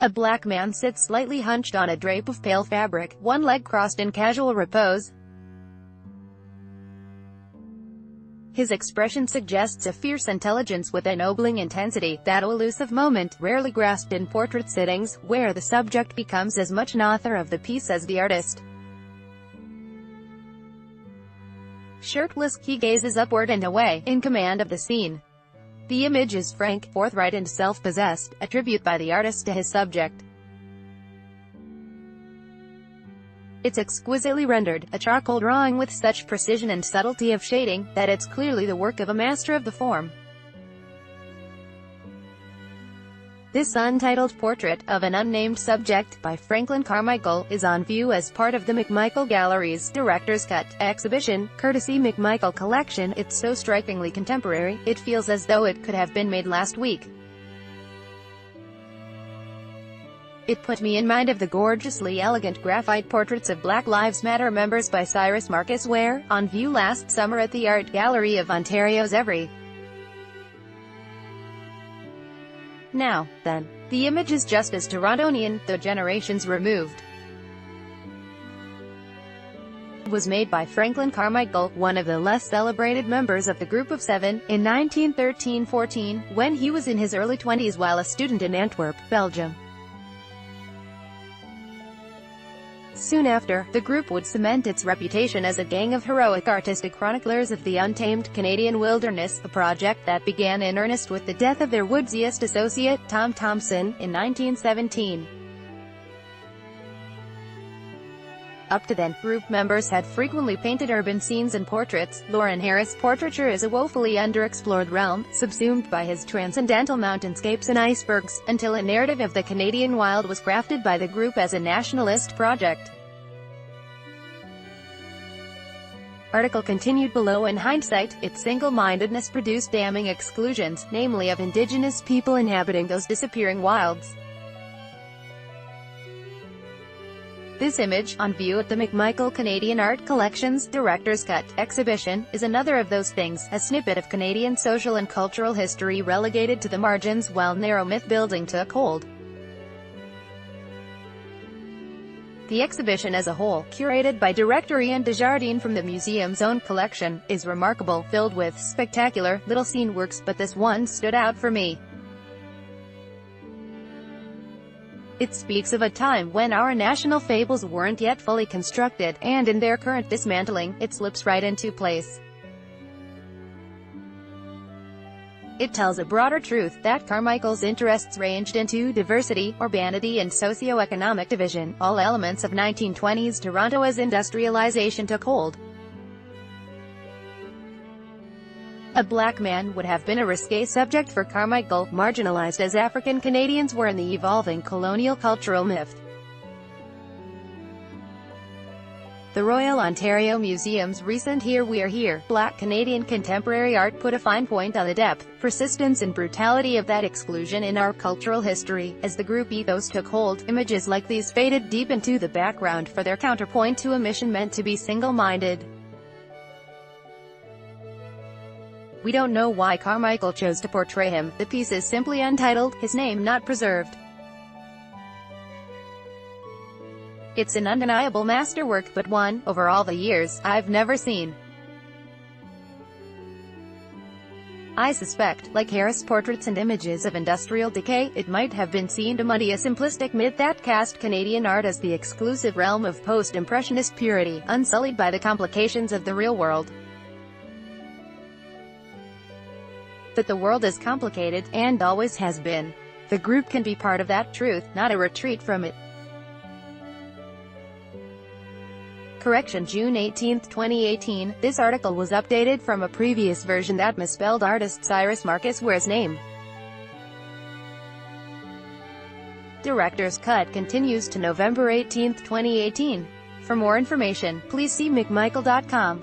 A black man sits slightly hunched on a drape of pale fabric, one leg crossed in casual repose. His expression suggests a fierce intelligence with ennobling intensity, that elusive moment, rarely grasped in portrait sittings, where the subject becomes as much an author of the piece as the artist. Shirtless, he gazes upward and away, in command of the scene. The image is frank, forthright and self-possessed, a tribute by the artist to his subject. It's exquisitely rendered, a charcoal drawing with such precision and subtlety of shading, that it's clearly the work of a master of the form. This untitled portrait, of an unnamed subject, by Franklin Carmichael, is on view as part of the McMichael Gallery's Director's Cut exhibition, courtesy McMichael Collection. It's so strikingly contemporary, it feels as though it could have been made last week. It put me in mind of the gorgeously elegant graphite portraits of Black Lives Matter members by Cyrus Marcus were on view last summer at the Art Gallery of Ontario's Every. Now, then, the image is just as Torontonian, though generations removed. It was made by Franklin Carmichael, one of the less celebrated members of the Group of Seven, in 1913-14, when he was in his early 20s while a student in Antwerp, Belgium. Soon after, the group would cement its reputation as a gang of heroic artistic chroniclers of the untamed Canadian wilderness, a project that began in earnest with the death of their woodsiest associate, Tom Thomson, in 1917. Up to then, group members had frequently painted urban scenes and portraits. Lauren Harris' portraiture is a woefully underexplored realm, subsumed by his transcendental mountainscapes and icebergs, until a narrative of the Canadian wild was crafted by the group as a nationalist project. Article continued below. In hindsight, its single-mindedness produced damning exclusions, namely of Indigenous people inhabiting those disappearing wilds. This image, on view at the McMichael Canadian Art Collection's Director's Cut exhibition, is another of those things, a snippet of Canadian social and cultural history relegated to the margins while narrow myth-building took hold. The exhibition as a whole, curated by director Ian Desjardins from the museum's own collection, is remarkable, filled with spectacular, little-seen works, but this one stood out for me. It speaks of a time when our national fables weren't yet fully constructed, and in their current dismantling, it slips right into place. It tells a broader truth, that Carmichael's interests ranged into diversity, urbanity and socio-economic division, all elements of 1920s Toronto as industrialization took hold. A black man would have been a risque subject for Carmichael, marginalized as African Canadians were in the evolving colonial cultural myth. The Royal Ontario Museum's recent Here We Are Here, Black Canadian Contemporary Art put a fine point on the depth, persistence and brutality of that exclusion in our cultural history. As the group ethos took hold, images like these faded deep into the background for their counterpoint to a mission meant to be single-minded. We don't know why Carmichael chose to portray him. The piece is simply untitled, his name not preserved. It's an undeniable masterwork, but one, over all the years, I've never seen. I suspect, like Harris' portraits and images of industrial decay, it might have been seen to muddy a simplistic myth that cast Canadian art as the exclusive realm of post-impressionist purity, unsullied by the complications of the real world. But the world is complicated, and always has been. The group can be part of that truth, not a retreat from it. Correction: June 18, 2018. This article was updated from a previous version that misspelled artist Cyrus Marcus Ware's name. Director's Cut continues to November 18, 2018. For more information, please see McMichael.com.